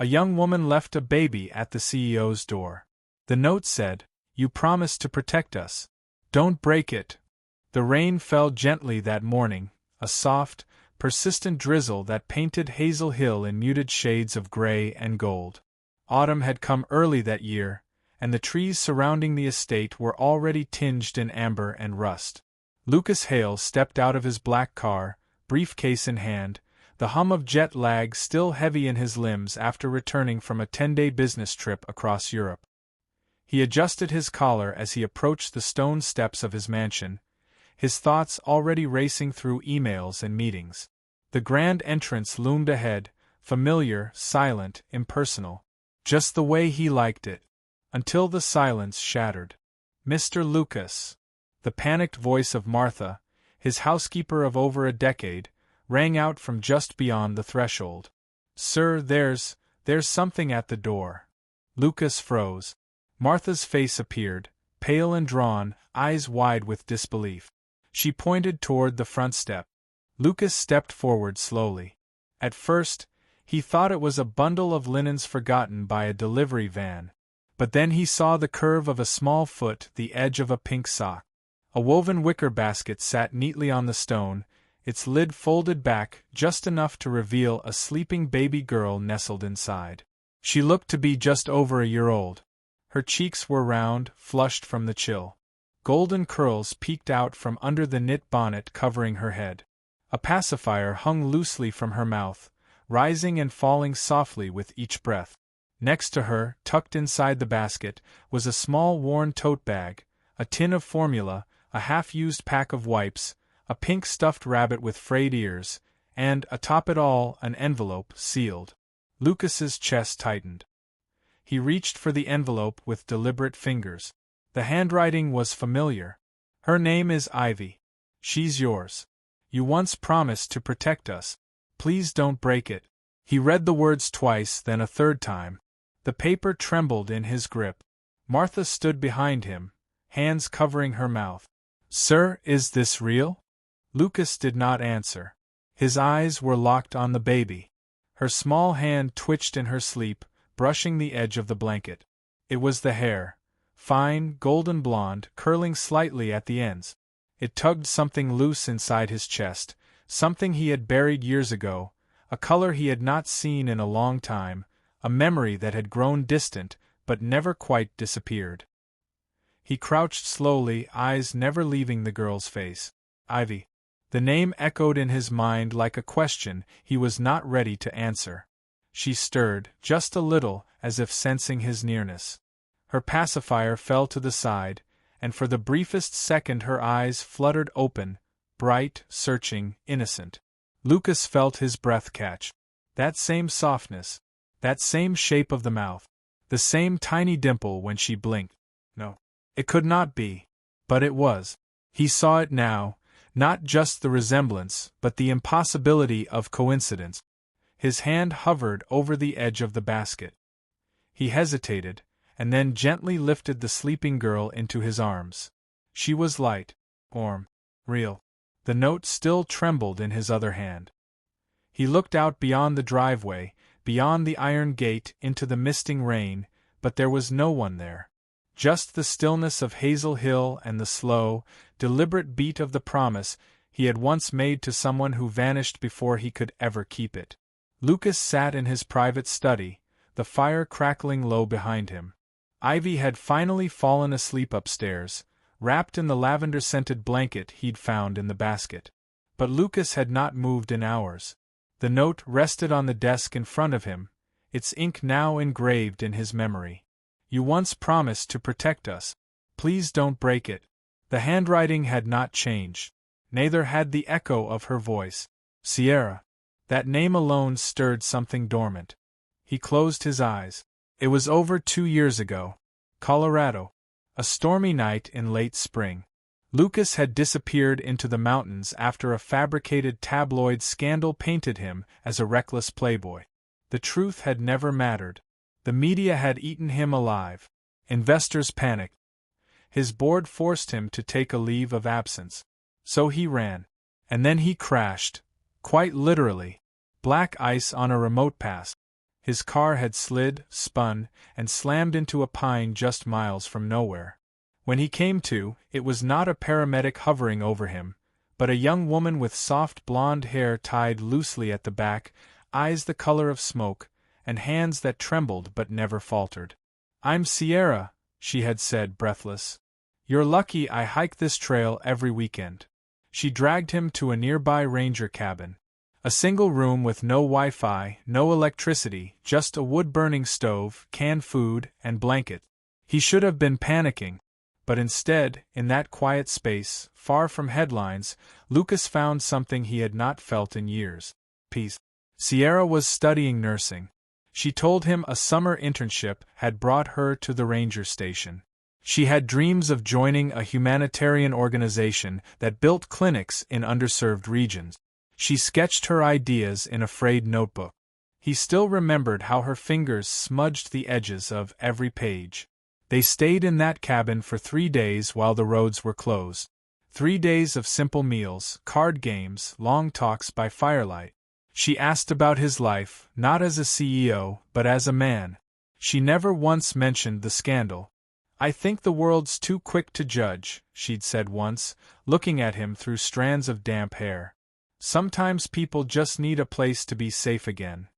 A young woman left a baby at the CEO's door. The note said, "You promised to protect us. Don't break it." The rain fell gently that morning, a soft, persistent drizzle that painted Hazel Hill in muted shades of gray and gold. Autumn had come early that year, and the trees surrounding the estate were already tinged in amber and rust. Lucas Hale stepped out of his black car, briefcase in hand, the hum of jet lag still heavy in his limbs after returning from a 10-day business trip across Europe. He adjusted his collar as he approached the stone steps of his mansion, his thoughts already racing through emails and meetings. The grand entrance loomed ahead, familiar, silent, impersonal. Just the way he liked it. Until the silence shattered. "Mr. Lucas." The panicked voice of Martha, his housekeeper of over a decade, rang out from just beyond the threshold. "Sir, there's something at the door." Lucas froze. Martha's face appeared, pale and drawn, eyes wide with disbelief. She pointed toward the front step. Lucas stepped forward slowly. At first, he thought it was a bundle of linens forgotten by a delivery van. But then he saw the curve of a small foot, the edge of a pink sock. A woven wicker basket sat neatly on the stone, its lid folded back just enough to reveal a sleeping baby girl nestled inside. She looked to be just over a year old. Her cheeks were round, flushed from the chill. Golden curls peeked out from under the knit bonnet covering her head. A pacifier hung loosely from her mouth, rising and falling softly with each breath. Next to her, tucked inside the basket, was a small worn tote bag, a tin of formula, a half-used pack of wipes, a pink stuffed rabbit with frayed ears, and, atop it all, an envelope, sealed. Lucas's chest tightened. He reached for the envelope with deliberate fingers. The handwriting was familiar. "Her name is Ivy. She's yours. You once promised to protect us. Please don't break it." He read the words twice, then a third time. The paper trembled in his grip. Martha stood behind him, hands covering her mouth. "Sir, is this real?" Lucas did not answer. His eyes were locked on the baby. Her small hand twitched in her sleep, brushing the edge of the blanket. It was the hair, fine, golden blonde, curling slightly at the ends. It tugged something loose inside his chest, something he had buried years ago, a color he had not seen in a long time, a memory that had grown distant but never quite disappeared. He crouched slowly, eyes never leaving the girl's face. "Ivy." The name echoed in his mind like a question he was not ready to answer. She stirred, just a little, as if sensing his nearness. Her pacifier fell to the side, and for the briefest second her eyes fluttered open, bright, searching, innocent. Lucas felt his breath catch. That same softness, that same shape of the mouth, the same tiny dimple when she blinked. No, it could not be. But it was. He saw it now, not just the resemblance, but the impossibility of coincidence. His hand hovered over the edge of the basket. He hesitated, and then gently lifted the sleeping girl into his arms. She was light, warm, real. The note still trembled in his other hand. He looked out beyond the driveway, beyond the iron gate, into the misting rain, but there was no one there. Just the stillness of Hazel Hill and the slow, deliberate beat of the promise he had once made to someone who vanished before he could ever keep it. Lucas sat in his private study, the fire crackling low behind him. Ivy had finally fallen asleep upstairs, wrapped in the lavender-scented blanket he'd found in the basket. But Lucas had not moved in hours. The note rested on the desk in front of him, its ink now engraved in his memory. "You once promised to protect us. Please don't break it." The handwriting had not changed. Neither had the echo of her voice. Sierra. That name alone stirred something dormant. He closed his eyes. It was over 2 years ago. Colorado. A stormy night in late spring. Lucas had disappeared into the mountains after a fabricated tabloid scandal painted him as a reckless playboy. The truth had never mattered. The media had eaten him alive. Investors panicked. His board forced him to take a leave of absence. So he ran. And then he crashed. Quite literally. Black ice on a remote pass. His car had slid, spun, and slammed into a pine just miles from nowhere. When he came to, it was not a paramedic hovering over him, but a young woman with soft blonde hair tied loosely at the back, eyes the color of smoke, and hands that trembled but never faltered. "I'm Sierra," she had said, breathless. "You're lucky I hike this trail every weekend." She dragged him to a nearby ranger cabin. A single room with no Wi-Fi, no electricity, just a wood-burning stove, canned food, and blanket. He should have been panicking. But instead, in that quiet space, far from headlines, Lucas found something he had not felt in years: peace. Sierra was studying nursing. She told him a summer internship had brought her to the ranger station. She had dreams of joining a humanitarian organization that built clinics in underserved regions. She sketched her ideas in a frayed notebook. He still remembered how her fingers smudged the edges of every page. They stayed in that cabin for 3 days while the roads were closed. 3 days of simple meals, card games, long talks by firelight. She asked about his life, not as a CEO, but as a man. She never once mentioned the scandal. "I think the world's too quick to judge," she'd said once, looking at him through strands of damp hair. "Sometimes people just need a place to be safe again."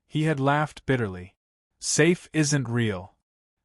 He had laughed bitterly. "Safe isn't real."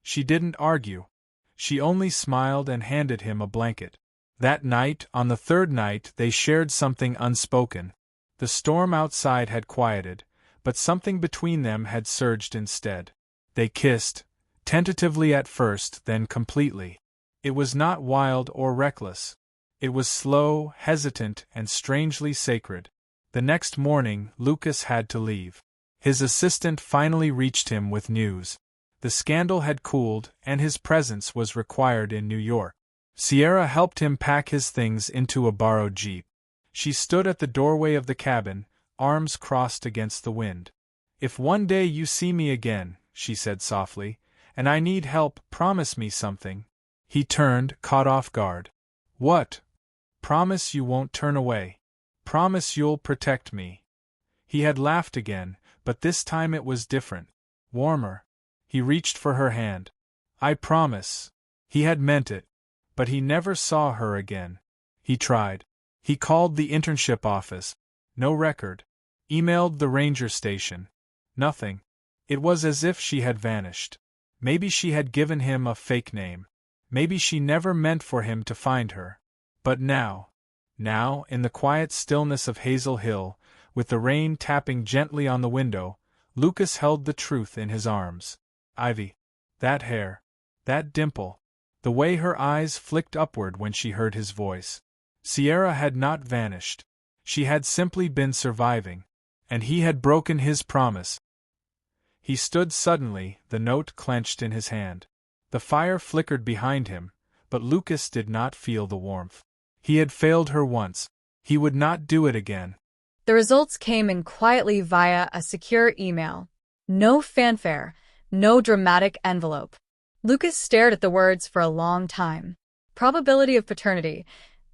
She didn't argue. She only smiled and handed him a blanket. That night, on the 3rd night, they shared something unspoken. The storm outside had quieted, but something between them had surged instead. They kissed, tentatively at first, then completely. It was not wild or reckless. It was slow, hesitant, and strangely sacred. The next morning, Lucas had to leave. His assistant finally reached him with news. The scandal had cooled, and his presence was required in New York. Sierra helped him pack his things into a borrowed jeep. She stood at the doorway of the cabin, arms crossed against the wind. "If one day you see me again," she said softly, "and I need help, promise me something." He turned, caught off guard. "What?" "Promise you won't turn away. Promise you'll protect me." He had laughed again, but this time it was different. Warmer. He reached for her hand. "I promise." He had meant it. But he never saw her again. He tried. He called the internship office. No record. Emailed the ranger station. Nothing. It was as if she had vanished. Maybe she had given him a fake name. Maybe she never meant for him to find her. But now, in the quiet stillness of Hazel Hill, with the rain tapping gently on the window, Lucas held the truth in his arms. Ivy. That hair. That dimple. The way her eyes flicked upward when she heard his voice. Sierra had not vanished. She had simply been surviving. And he had broken his promise. He stood suddenly, the note clenched in his hand. The fire flickered behind him, but Lucas did not feel the warmth. He had failed her once. He would not do it again. The results came in quietly via a secure email. No fanfare, no dramatic envelope. Lucas stared at the words for a long time. Probability of paternity,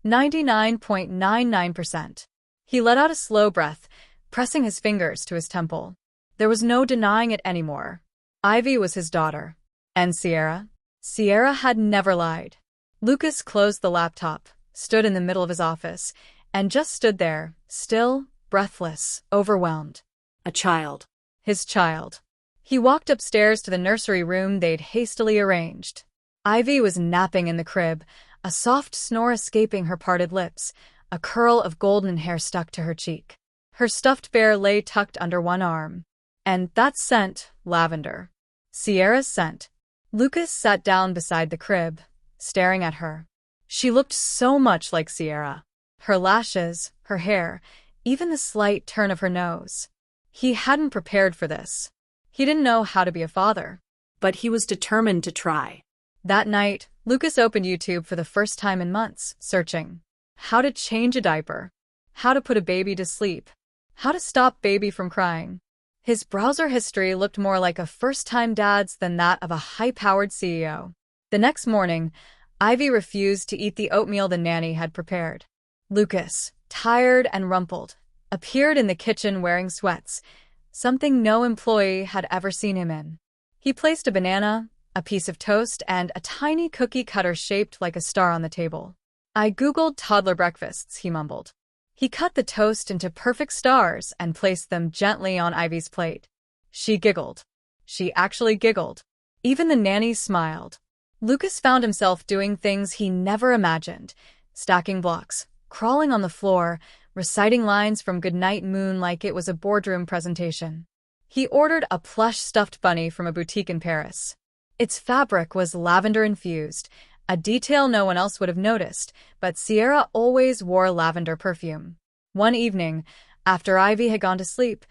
99.99%. He let out a slow breath, pressing his fingers to his temple. There was no denying it anymore. Ivy was his daughter. And Sierra? Sierra had never lied. Lucas closed the laptop, stood in the middle of his office, and just stood there, still, breathless, overwhelmed. A child. His child. He walked upstairs to the nursery room they'd hastily arranged. Ivy was napping in the crib, a soft snore escaping her parted lips, a curl of golden hair stuck to her cheek. Her stuffed bear lay tucked under one arm. And that scent, lavender. Sierra's scent. Lucas sat down beside the crib, staring at her. She looked so much like Sierra. Her lashes, her hair, even the slight turn of her nose. He hadn't prepared for this. He didn't know how to be a father. But he was determined to try. That night, Lucas opened YouTube for the first time in months, searching. How to change a diaper. How to put a baby to sleep. How to stop baby from crying. His browser history looked more like a first-time dad's than that of a high-powered CEO. The next morning, Ivy refused to eat the oatmeal the nanny had prepared. Lucas, tired and rumpled, appeared in the kitchen wearing sweats, something no employee had ever seen him in. He placed a banana, a piece of toast, and a tiny cookie cutter shaped like a star on the table. "I googled toddler breakfasts," he mumbled. He cut the toast into perfect stars and placed them gently on Ivy's plate. She giggled. She actually giggled. Even the nanny smiled. Lucas found himself doing things he never imagined, stacking blocks, crawling on the floor, reciting lines from Goodnight Moon like it was a boardroom presentation. He ordered a plush stuffed bunny from a boutique in Paris. Its fabric was lavender-infused, a detail no one else would have noticed, but Sierra always wore lavender perfume. One evening, after Ivy had gone to sleep,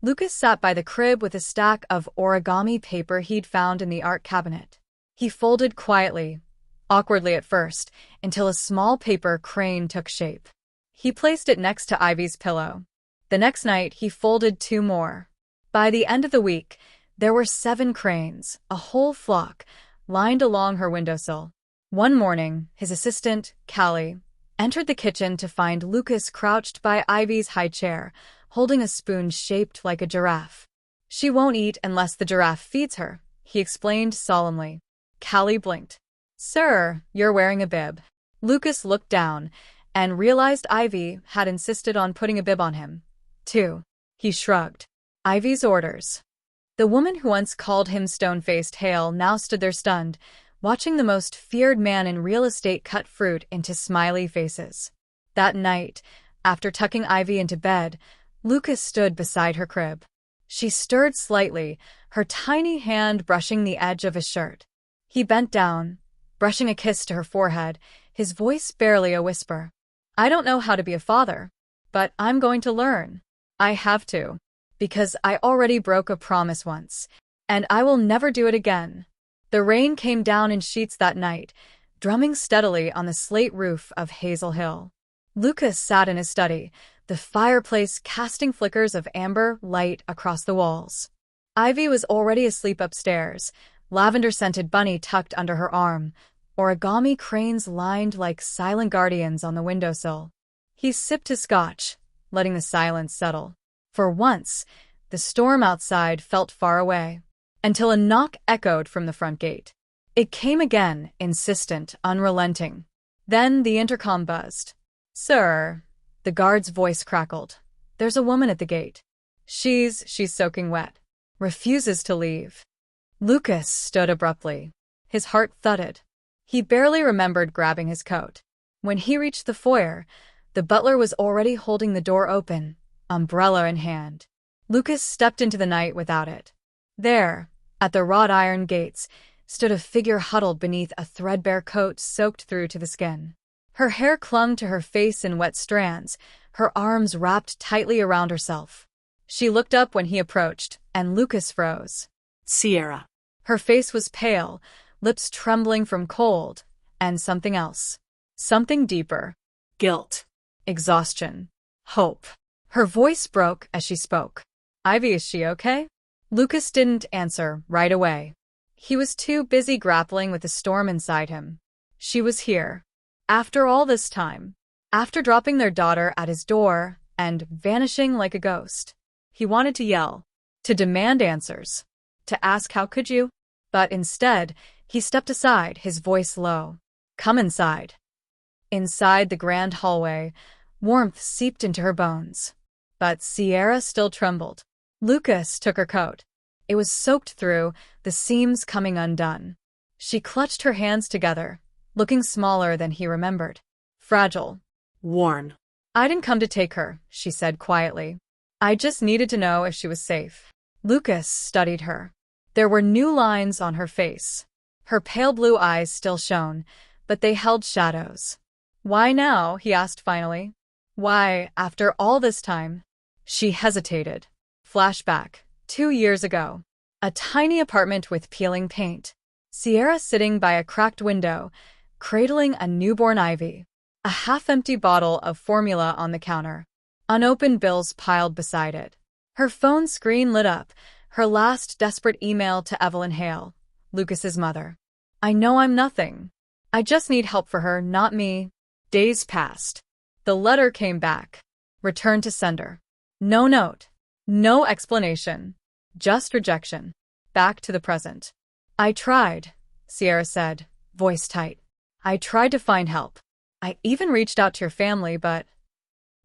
Lucas sat by the crib with a stack of origami paper he'd found in the art cabinet. He folded quietly, awkwardly at first, until a small paper crane took shape. He placed it next to Ivy's pillow. The next night, he folded 2 more. By the end of the week, there were 7 cranes, a whole flock, lined along her windowsill. One morning, his assistant, Callie, entered the kitchen to find Lucas crouched by Ivy's high chair, holding a spoon shaped like a giraffe. "She won't eat unless the giraffe feeds her," he explained solemnly. Callie blinked. "Sir, you're wearing a bib." Lucas looked down and realized Ivy had insisted on putting a bib on him, too. He shrugged. Ivy's orders. The woman who once called him stone-faced Hale now stood there stunned, watching the most feared man in real estate cut fruit into smiley faces. That night, after tucking Ivy into bed, Lucas stood beside her crib. She stirred slightly, her tiny hand brushing the edge of his shirt. He bent down, brushing a kiss to her forehead, his voice barely a whisper. "I don't know how to be a father, but I'm going to learn. I have to. Because I already broke a promise once, and I will never do it again." The rain came down in sheets that night, drumming steadily on the slate roof of Hazel Hill. Lucas sat in his study, the fireplace casting flickers of amber light across the walls. Ivy was already asleep upstairs, lavender-scented bunny tucked under her arm, origami cranes lined like silent guardians on the windowsill. He sipped his scotch, letting the silence settle. For once, the storm outside felt far away, until a knock echoed from the front gate. It came again, insistent, unrelenting. Then the intercom buzzed. "Sir," the guard's voice crackled. "There's a woman at the gate. She's soaking wet. Refuses to leave." Lucas stood abruptly. His heart thudded. He barely remembered grabbing his coat. When he reached the foyer, the butler was already holding the door open, umbrella in hand. Lucas stepped into the night without it. There, at the wrought iron gates, stood a figure huddled beneath a threadbare coat soaked through to the skin. Her hair clung to her face in wet strands, her arms wrapped tightly around herself. She looked up when he approached, and Lucas froze. Sierra. Her face was pale, lips trembling from cold, and something else. Something deeper. Guilt. Exhaustion. Hope. Her voice broke as she spoke. "Ivy, is she okay?" Lucas didn't answer right away. He was too busy grappling with the storm inside him. She was here. After all this time. After dropping their daughter at his door and vanishing like a ghost. He wanted to yell, to demand answers, to ask how could you? But instead, he stepped aside, his voice low. "Come inside." Inside the grand hallway, warmth seeped into her bones. But Sierra still trembled. Lucas took her coat. It was soaked through, the seams coming undone. She clutched her hands together, looking smaller than he remembered. Fragile. Worn. "I didn't come to take her," she said quietly. "I just needed to know if she was safe." Lucas studied her. There were new lines on her face. Her pale blue eyes still shone, but they held shadows. "Why now?" he asked finally. "Why, after all this time?" She hesitated. Flashback. 2 years ago. A tiny apartment with peeling paint. Sierra sitting by a cracked window, cradling a newborn Ivy. A half-empty bottle of formula on the counter. Unopened bills piled beside it. Her phone screen lit up, her last desperate email to Evelyn Hale, Lucas's mother. "I know I'm nothing. I just need help for her, not me." Days passed. The letter came back. Return to sender. No note. No explanation. Just rejection. Back to the present. I tried, Sierra said, voice tight. I tried to find help. I even reached out to your family, but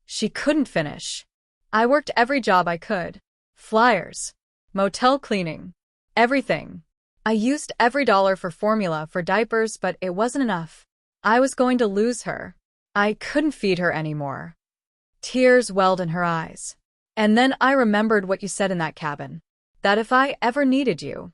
she couldn't finish. I worked every job I could. Flyers. Motel cleaning. Everything. I used every dollar for formula for diapers, but it wasn't enough. I was going to lose her. I couldn't feed her anymore. Tears welled in her eyes. And then I remembered what you said in that cabin. That if I ever needed you.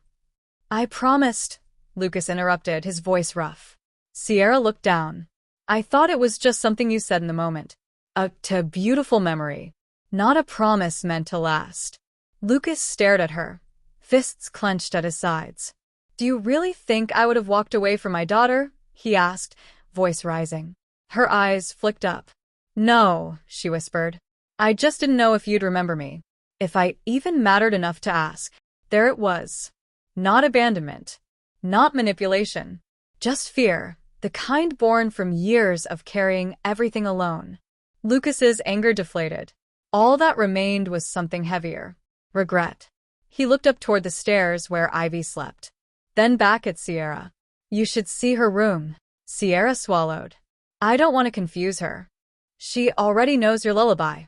I promised, Lucas interrupted, his voice rough. Sierra looked down. I thought it was just something you said in the moment. A beautiful memory. Not a promise meant to last. Lucas stared at her, fists clenched at his sides. Do you really think I would have walked away from my daughter? He asked, voice rising. Her eyes flicked up. No, she whispered. I just didn't know if you'd remember me. If I even mattered enough to ask. There it was. Not abandonment. Not manipulation. Just fear, the kind born from years of carrying everything alone. Lucas's anger deflated. All that remained was something heavier. Regret. He looked up toward the stairs where Ivy slept. Then back at Sierra. You should see her room. Sierra swallowed. I don't want to confuse her. She already knows your lullaby.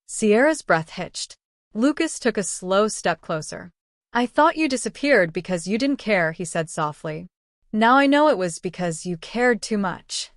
Sierra's breath hitched. Lucas took a slow step closer. I thought you disappeared because you didn't care, he said softly. Now I know it was because you cared too much.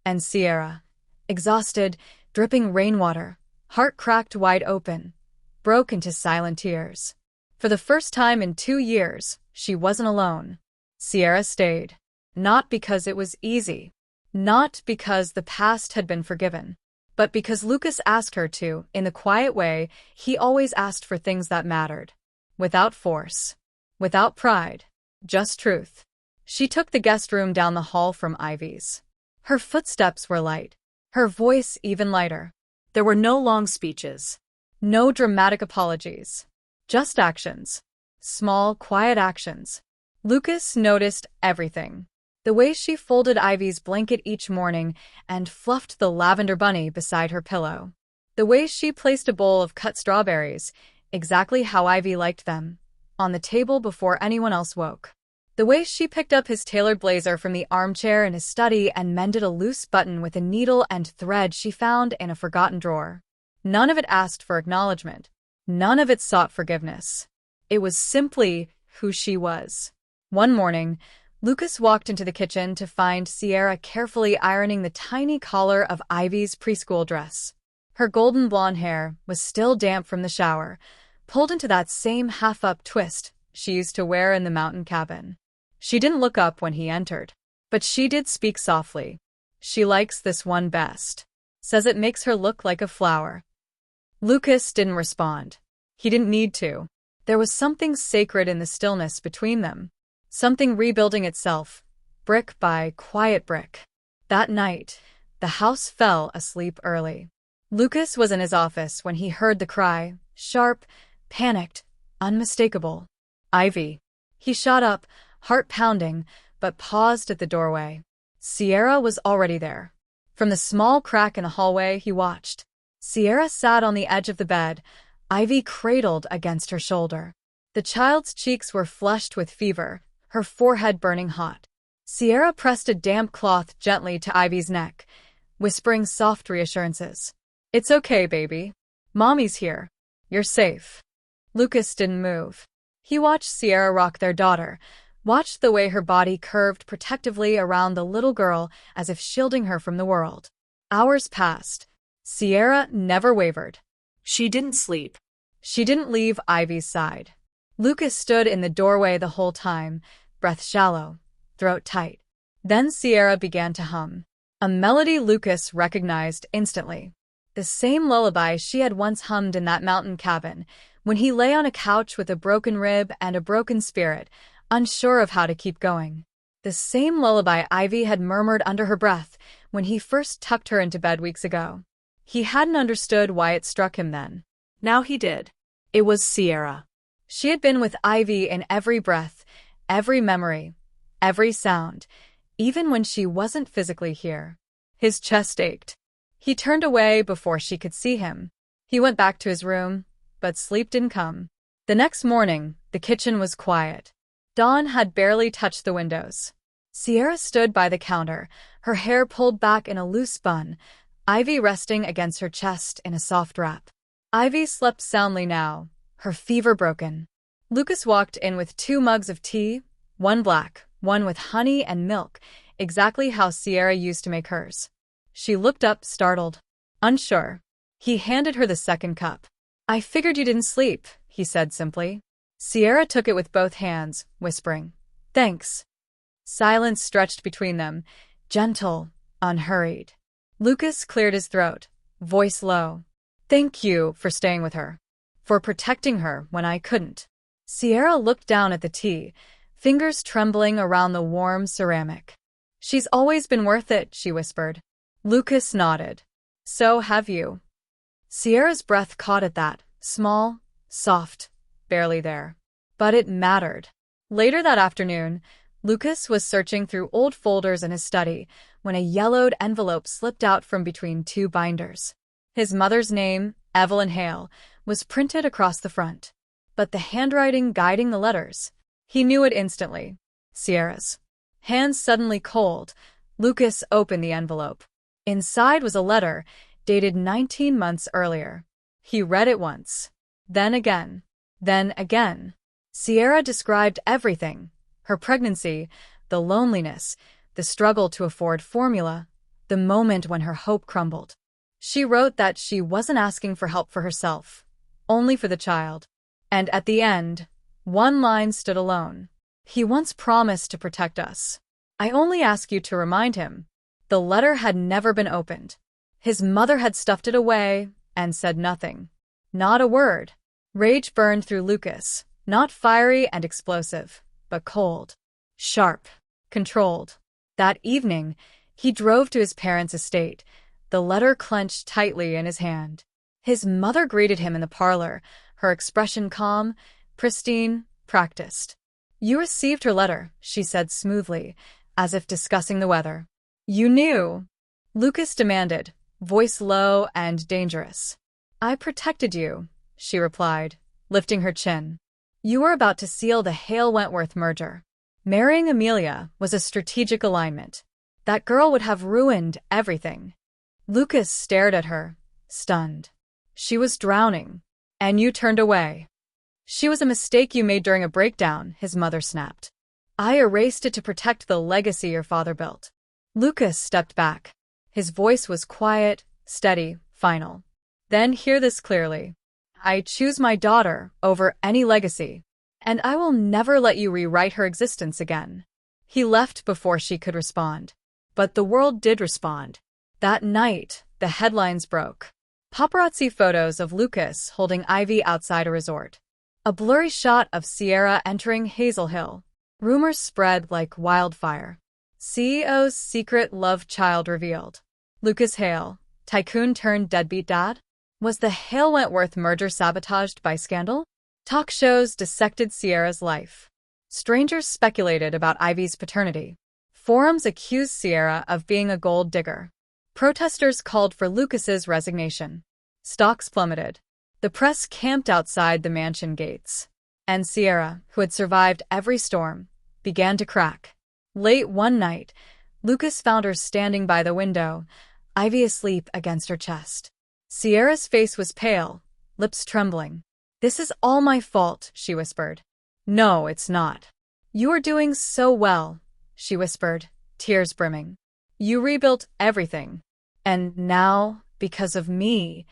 And Sierra, exhausted, dripping rainwater, heart cracked wide open, broke into silent tears. For the first time in 2 years, she wasn't alone. Sierra stayed. Not because it was easy. Not because the past had been forgiven. But because Lucas asked her to, in the quiet way he always asked for things that mattered. Without force. Without pride. Just truth. She took the guest room down the hall from Ivy's. Her footsteps were light. Her voice even lighter. There were no long speeches. No dramatic apologies. Just actions. Small, quiet actions. Lucas noticed everything. The way she folded Ivy's blanket each morning and fluffed the lavender bunny beside her pillow. The way she placed a bowl of cut strawberries, exactly how Ivy liked them, on the table before anyone else woke. The way she picked up his tailored blazer from the armchair in his study and mended a loose button with a needle and thread she found in a forgotten drawer. None of it asked for acknowledgement. None of it sought forgiveness. It was simply who she was. One morning, Lucas walked into the kitchen to find Sierra carefully ironing the tiny collar of Ivy's preschool dress. Her golden blonde hair was still damp from the shower, pulled into that same half-up twist she used to wear in the mountain cabin. She didn't look up when he entered, but she did speak softly. She likes this one best. Says it makes her look like a flower. Lucas didn't respond. He didn't need to. There was something sacred in the stillness between them. Something rebuilding itself, brick by quiet brick. That night, the house fell asleep early. Lucas was in his office when he heard the cry, sharp, panicked, unmistakable. Ivy. He shot up, heart pounding, but paused at the doorway. Sierra was already there. From the small crack in the hallway, he watched. Sierra sat on the edge of the bed, Ivy cradled against her shoulder. The child's cheeks were flushed with fever, her forehead burning hot. Sierra pressed a damp cloth gently to Ivy's neck, whispering soft reassurances. It's okay, baby. Mommy's here. You're safe. Lucas didn't move. He watched Sierra rock their daughter, watched the way her body curved protectively around the little girl as if shielding her from the world. Hours passed. Sierra never wavered. She didn't sleep. She didn't leave Ivy's side. Lucas stood in the doorway the whole time, breath shallow, throat tight. Then Sierra began to hum. A melody Lucas recognized instantly. The same lullaby she had once hummed in that mountain cabin, when he lay on a couch with a broken rib and a broken spirit, unsure of how to keep going. The same lullaby Ivy had murmured under her breath when he first tucked her into bed weeks ago. He hadn't understood why it struck him then. Now he did. It was Sierra. She had been with Ivy in every breath, every memory, every sound, even when she wasn't physically here. His chest ached. He turned away before she could see him. He went back to his room, but sleep didn't come. The next morning, the kitchen was quiet. Dawn had barely touched the windows. Sierra stood by the counter, her hair pulled back in a loose bun, Ivy resting against her chest in a soft wrap. Ivy slept soundly now, her fever broken. Lucas walked in with 2 mugs of tea, one black, one with honey and milk, exactly how Sierra used to make hers. She looked up, startled. Unsure. He handed her the second cup. I figured you didn't sleep, he said simply. Sierra took it with both hands, whispering, Thanks. Silence stretched between them, gentle, unhurried. Lucas cleared his throat, voice low. Thank you for staying with her. For protecting her when I couldn't. Sierra looked down at the tea, fingers trembling around the warm ceramic. She's always been worth it, she whispered. Lucas nodded. So have you. Sierra's breath caught at that, small, soft, barely there. But it mattered. Later that afternoon, Lucas was searching through old folders in his study when a yellowed envelope slipped out from between 2 binders. His mother's name, Evelyn Hale, was printed across the front. But the handwriting guiding the letters, he knew it instantly. Sierra's. Hands suddenly cold, Lucas opened the envelope. Inside was a letter, dated 19 months earlier. He read it once. Then again. Then again. Sierra described everything. Her pregnancy, the loneliness, the struggle to afford formula, the moment when her hope crumbled. She wrote that she wasn't asking for help for herself, only for the child. And at the end, one line stood alone. He once promised to protect us. I only ask you to remind him. The letter had never been opened. His mother had stuffed it away and said nothing. Not a word. Rage burned through Lucas, not fiery and explosive, but cold, sharp, controlled. That evening, he drove to his parents' estate, the letter clenched tightly in his hand. His mother greeted him in the parlor, her expression calm, pristine, practiced. You received her letter, she said smoothly, as if discussing the weather. You knew. Lucas demanded, voice low and dangerous. I protected you, she replied, lifting her chin. You were about to seal the Hale-Wentworth merger. Marrying Amelia was a strategic alignment. That girl would have ruined everything. Lucas stared at her, stunned. She was drowning. And you turned away. She was a mistake you made during a breakdown, his mother snapped. I erased it to protect the legacy your father built. Lucas stepped back. His voice was quiet, steady, final. Then hear this clearly. I choose my daughter over any legacy, and I will never let you rewrite her existence again. He left before she could respond. But the world did respond. That night, the headlines broke. Paparazzi photos of Lucas holding Ivy outside a resort. A blurry shot of Sierra entering Hazel Hill. Rumors spread like wildfire. CEO's secret love child revealed. Lucas Hale, tycoon turned deadbeat dad? Was the Hale-Wentworth merger sabotaged by scandal? Talk shows dissected Sierra's life. Strangers speculated about Ivy's paternity. Forums accused Sierra of being a gold digger. Protesters called for Lucas's resignation. Stocks plummeted. The press camped outside the mansion gates. And Sierra, who had survived every storm, began to crack. Late one night, Lucas found her standing by the window, Ivy asleep against her chest. Sierra's face was pale, lips trembling. This is all my fault, she whispered. No, it's not. You are doing so well, she whispered, tears brimming. You rebuilt everything. And now, because of me.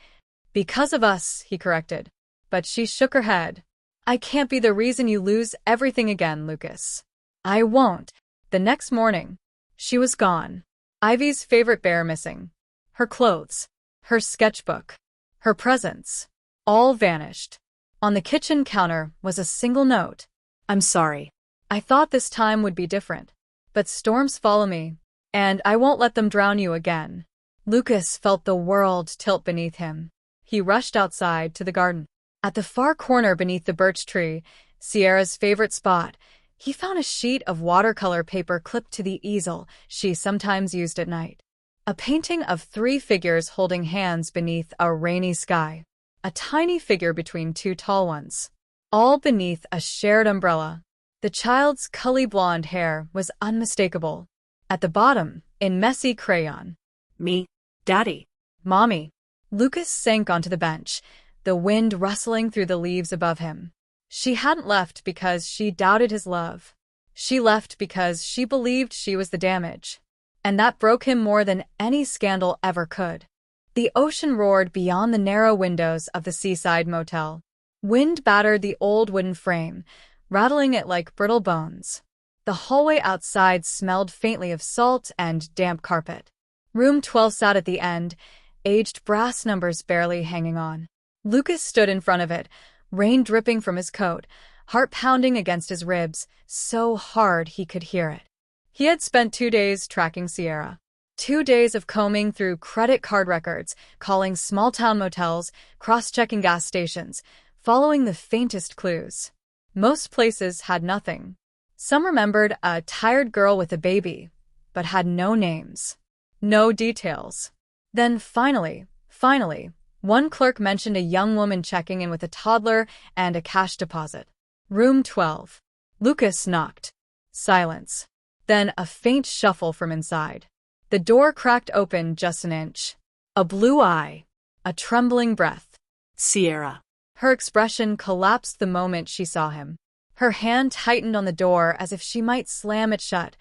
Because of us, he corrected. But she shook her head. I can't be the reason you lose everything again, Lucas. I won't. The next morning, she was gone. Ivy's favorite bear missing. Her clothes, her sketchbook, her presents, all vanished. On the kitchen counter was a single note. I'm sorry. I thought this time would be different. But storms follow me, and I won't let them drown you again. Lucas felt the world tilt beneath him. He rushed outside to the garden. At the far corner beneath the birch tree, Sierra's favorite spot, he found a sheet of watercolor paper clipped to the easel she sometimes used at night. A painting of 3 figures holding hands beneath a rainy sky. a tiny figure between two tall ones, all beneath a shared umbrella. The child's curly blonde hair was unmistakable. At the bottom, in messy crayon, Me, Daddy. Mommy. Lucas sank onto the bench, the wind rustling through the leaves above him. She hadn't left because she doubted his love. She left because she believed she was the damage. And that broke him more than any scandal ever could. The ocean roared beyond the narrow windows of the seaside motel. Wind battered the old wooden frame, rattling it like brittle bones. The hallway outside smelled faintly of salt and damp carpet. Room 12 sat at the end, aged brass numbers barely hanging on. Lucas stood in front of it, rain dripping from his coat, heart pounding against his ribs, so hard he could hear it. He had spent 2 days tracking Sierra. 2 days of combing through credit card records, calling small-town motels, cross-checking gas stations, following the faintest clues. Most places had nothing. Some remembered a tired girl with a baby, but had no names. No details. Then finally, one clerk mentioned a young woman checking in with a toddler and a cash deposit. Room 12. Lucas knocked. Silence. Then a faint shuffle from inside. The door cracked open just an inch. A blue eye. A trembling breath. Sierra. Her expression collapsed the moment she saw him. Her hand tightened on the door as if she might slam it shut,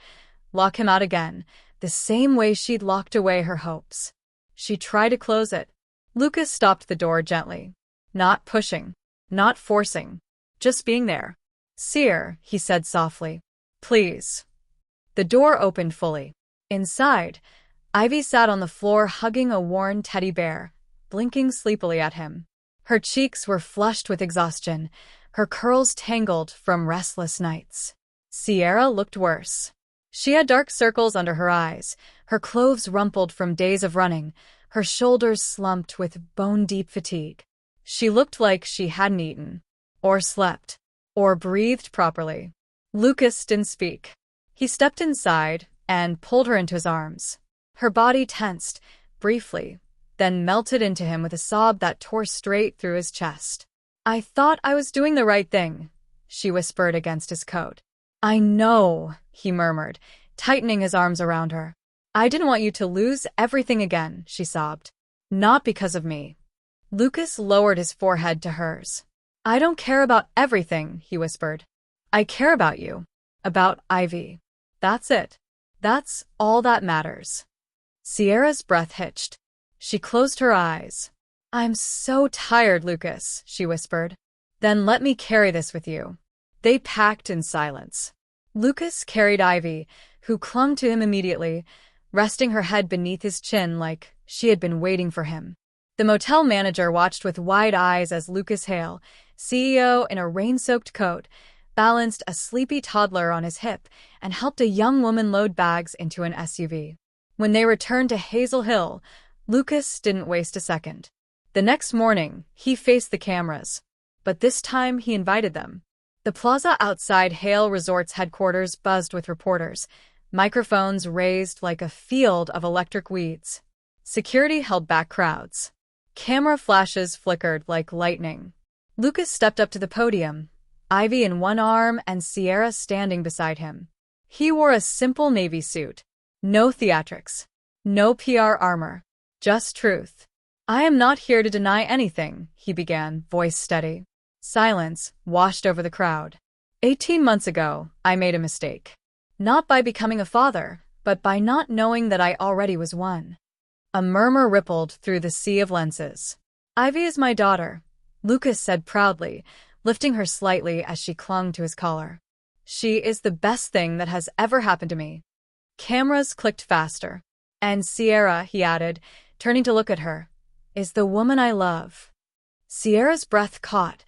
lock him out again, the same way she'd locked away her hopes. She tried to close it. Lucas stopped the door gently. Not pushing. Not forcing. Just being there. "Sire," he said softly. "Please." The door opened fully. Inside, Ivy sat on the floor hugging a worn teddy bear, blinking sleepily at him. Her cheeks were flushed with exhaustion, her curls tangled from restless nights. Sierra looked worse. She had dark circles under her eyes, her clothes rumpled from days of running, her shoulders slumped with bone-deep fatigue. She looked like she hadn't eaten, or slept, or breathed properly. Lucas didn't speak. He stepped inside and pulled her into his arms. Her body tensed, briefly, then melted into him with a sob that tore straight through his chest. "I thought I was doing the right thing," she whispered against his coat. "I know," he murmured, tightening his arms around her. "I didn't want you to lose everything again," she sobbed. "Not because of me." Lucas lowered his forehead to hers. "I don't care about everything," he whispered. "I care about you. About Ivy. That's it. That's all that matters." Sierra's breath hitched. She closed her eyes. "I'm so tired, Lucas," she whispered. "Then let me carry this with you." They packed in silence. Lucas carried Ivy, who clung to him immediately, resting her head beneath his chin like she had been waiting for him. The motel manager watched with wide eyes as Lucas Hale, CEO in a rain-soaked coat, balanced a sleepy toddler on his hip and helped a young woman load bags into an SUV. When they returned to Hazel Hill, Lucas didn't waste a second. The next morning, he faced the cameras. But this time he invited them. The plaza outside Hale Resort's headquarters buzzed with reporters, microphones raised like a field of electric weeds. Security held back crowds. Camera flashes flickered like lightning. Lucas stepped up to the podium, Ivy in one arm and Sierra standing beside him. He wore a simple navy suit. No theatrics. No PR armor. Just truth. "I am not here to deny anything," he began, voice steady. Silence washed over the crowd. 18 months ago, I made a mistake. Not by becoming a father, but by not knowing that I already was one. A murmur rippled through the sea of lenses. "Ivy is my daughter," Lucas said proudly, lifting her slightly as she clung to his collar. "She is the best thing that has ever happened to me." Cameras clicked faster. "And Sierra," he added, turning to look at her, "is the woman I love." Sierra's breath caught,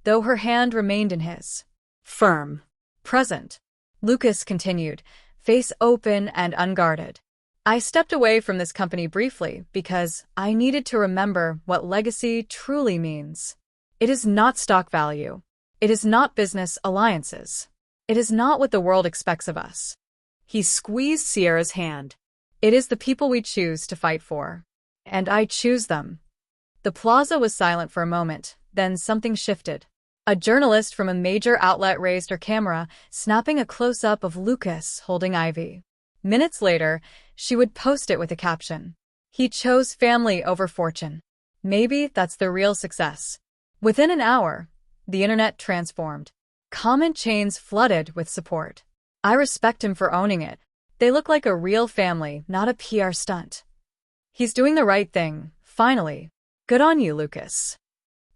though her hand remained in his. Firm. Present. Lucas continued, face open and unguarded. "I stepped away from this company briefly because I needed to remember what legacy truly means. It is not stock value. It is not business alliances. It is not what the world expects of us." He squeezed Sierra's hand. "It is the people we choose to fight for. And I choose them." The plaza was silent for a moment, then something shifted. A journalist from a major outlet raised her camera, snapping a close-up of Lucas holding Ivy. Minutes later, she would post it with a caption. He chose family over fortune. Maybe that's the real success. Within an hour, the internet transformed. Comment chains flooded with support. I respect him for owning it. They look like a real family, not a PR stunt. He's doing the right thing, finally. Good on you, Lucas.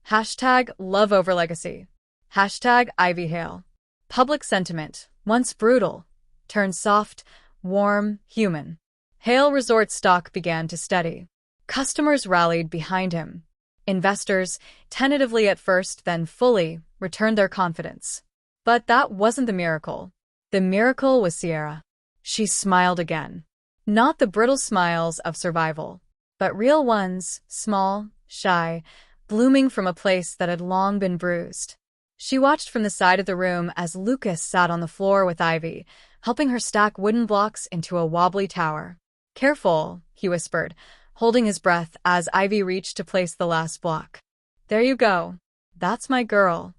Hashtag love over legacy. Hashtag Ivy Hale. Public sentiment, once brutal, turned soft, warm, human. Hale Resort stock began to steady. Customers rallied behind him. Investors, tentatively at first, then fully, returned their confidence. But that wasn't the miracle. The miracle was Sierra. She smiled again. Not the brittle smiles of survival, but real ones, small, shy, blooming from a place that had long been bruised. She watched from the side of the room as Lucas sat on the floor with Ivy, helping her stack wooden blocks into a wobbly tower. Careful, he whispered, holding his breath as Ivy reached to place the last block. There you go. That's my girl.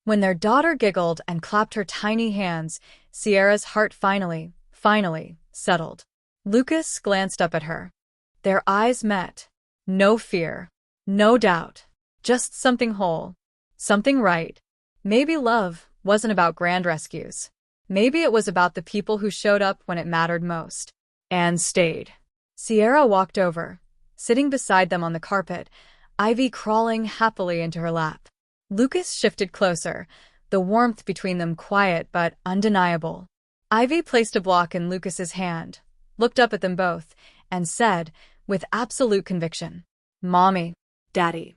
When their daughter giggled and clapped her tiny hands, Sierra's heart finally settled. Lucas glanced up at her. Their eyes met. No fear. No doubt. Just something whole. Something right. Maybe love wasn't about grand rescues. Maybe it was about the people who showed up when it mattered most. And stayed. Sierra walked over, sitting beside them on the carpet, Ivy crawling happily into her lap. Lucas shifted closer, the warmth between them quiet but undeniable. Ivy placed a block in Lucas's hand, looked up at them both, and said, with absolute conviction, "Mommy." Daddy.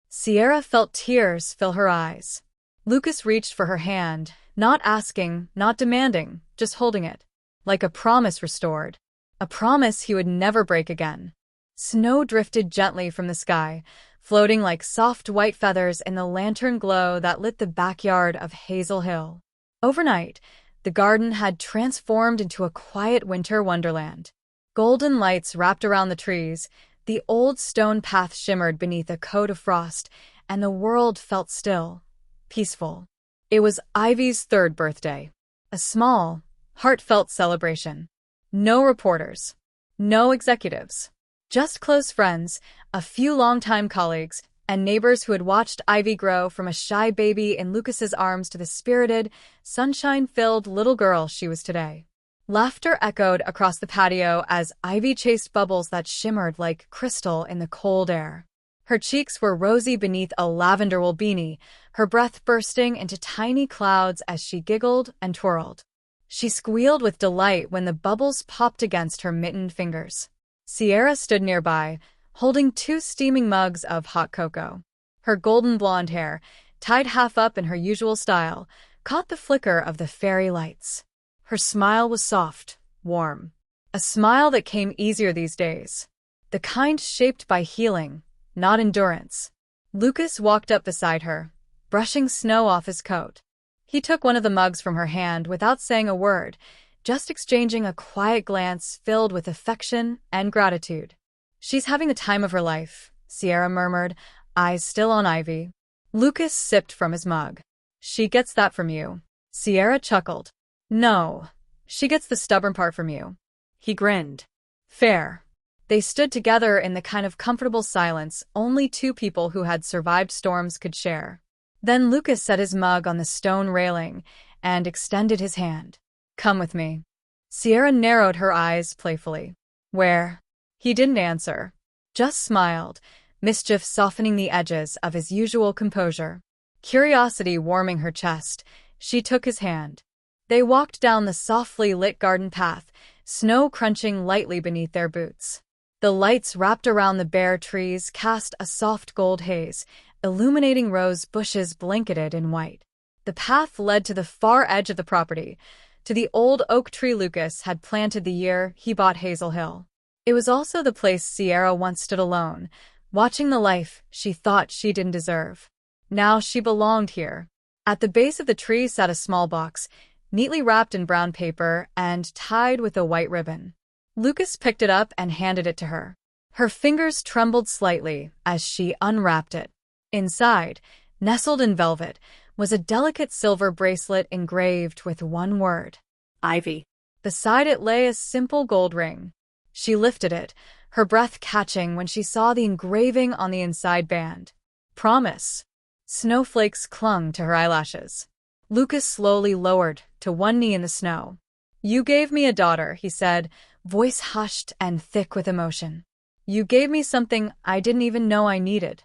Sierra felt tears fill her eyes. Lucas reached for her hand, not asking, not demanding, just holding it, like a promise restored. A promise he would never break again. Snow drifted gently from the sky, floating like soft white feathers in the lantern glow that lit the backyard of Hazel Hill. Overnight, the garden had transformed into a quiet winter wonderland. Golden lights wrapped around the trees, the old stone path shimmered beneath a coat of frost, and the world felt still, peaceful. It was Ivy's 3rd birthday. A small, heartfelt celebration. No reporters. No executives. Just close friends, a few longtime colleagues, and neighbors who had watched Ivy grow from a shy baby in Lucas's arms to the spirited, sunshine-filled little girl she was today. Laughter echoed across the patio as Ivy chased bubbles that shimmered like crystal in the cold air. Her cheeks were rosy beneath a lavender wool beanie, her breath bursting into tiny clouds as she giggled and twirled. She squealed with delight when the bubbles popped against her mittened fingers. Sierra stood nearby, holding 2 steaming mugs of hot cocoa. Her golden blonde hair, tied half up in her usual style, caught the flicker of the fairy lights. Her smile was soft, warm. A smile that came easier these days. The kind shaped by healing, not endurance. Lucas walked up beside her, brushing snow off his coat. He took one of the mugs from her hand without saying a word, just exchanging a quiet glance filled with affection and gratitude. She's having the time of her life, Sierra murmured, eyes still on Ivy. Lucas sipped from his mug. She gets that from you. Sierra chuckled. No, she gets the stubborn part from you. He grinned. Fair. They stood together in the kind of comfortable silence only 2 people who had survived storms could share. Then Lucas set his mug on the stone railing and extended his hand. Come with me. Sierra narrowed her eyes playfully. Where? He didn't answer. Just smiled, mischief softening the edges of his usual composure. Curiosity warming her chest, she took his hand. They walked down the softly lit garden path, snow crunching lightly beneath their boots. The lights wrapped around the bare trees cast a soft gold haze, illuminating rose bushes blanketed in white. The path led to the far edge of the property, to the old oak tree Lucas had planted the year he bought Hazel Hill. It was also the place Sierra once stood alone, watching the life she thought she didn't deserve. Now she belonged here. At the base of the tree sat a small box, neatly wrapped in brown paper and tied with a white ribbon. Lucas picked it up and handed it to her. Her fingers trembled slightly as she unwrapped it. Inside, nestled in velvet, was a delicate silver bracelet engraved with one word: Ivy. Beside it lay a simple gold ring. She lifted it, her breath catching when she saw the engraving on the inside band. Promise. Snowflakes clung to her eyelashes. Lucas slowly lowered to one knee in the snow. You gave me a daughter, he said, voice hushed and thick with emotion. You gave me something I didn't even know I needed.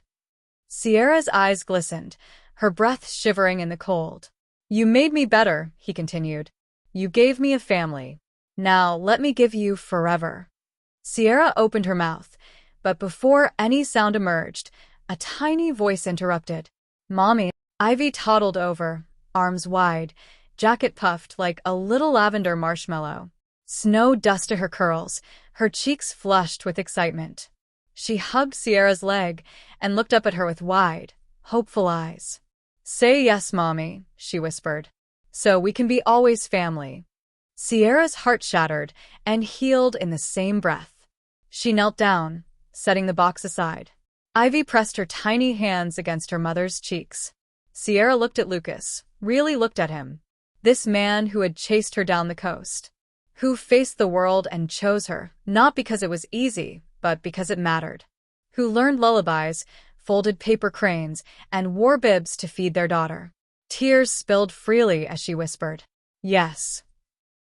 Sierra's eyes glistened, her breath shivering in the cold. You made me better, he continued. You gave me a family. Now let me give you forever. Sierra opened her mouth, but before any sound emerged, a tiny voice interrupted. Mommy. Ivy toddled over, arms wide, jacket puffed like a little lavender marshmallow. Snow dusted her curls, her cheeks flushed with excitement. She hugged Sierra's leg and looked up at her with wide, hopeful eyes. Say yes, Mommy, she whispered, so we can be always family. Sierra's heart shattered and healed in the same breath. She knelt down, setting the box aside. Ivy pressed her tiny hands against her mother's cheeks. Sierra looked at Lucas, really looked at him. This man who had chased her down the coast. Who faced the world and chose her, not because it was easy, but because it mattered. Who learned lullabies, folded paper cranes, and wore bibs to feed their daughter. Tears spilled freely as she whispered, yes.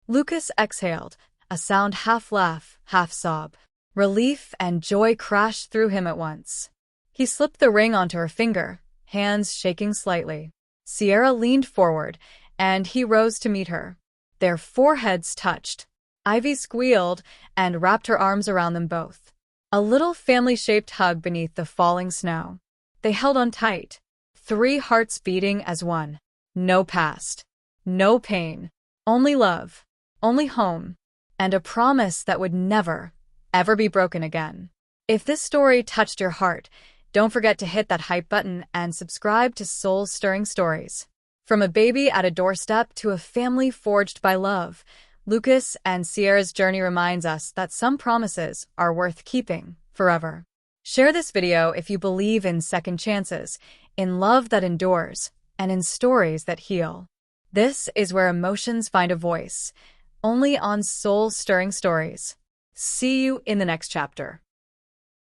Lucas exhaled, a sound half laugh, half sob. Relief and joy crashed through him at once. He slipped the ring onto her finger, hands shaking slightly. Sierra leaned forward, and he rose to meet her. Their foreheads touched. Ivy squealed and wrapped her arms around them both. A little family-shaped hug beneath the falling snow. They held on tight, 3 hearts beating as one. No past, no pain, only love, only home, and a promise that would never, ever be broken again. If this story touched your heart, don't forget to hit that hype button and subscribe to Soul-Stirring Stories. From a baby at a doorstep to a family forged by love, Lucas and Sierra's journey reminds us that some promises are worth keeping forever. Share this video if you believe in second chances, in love that endures, and in stories that heal. This is where emotions find a voice, only on Soul-Stirring Stories. See you in the next chapter.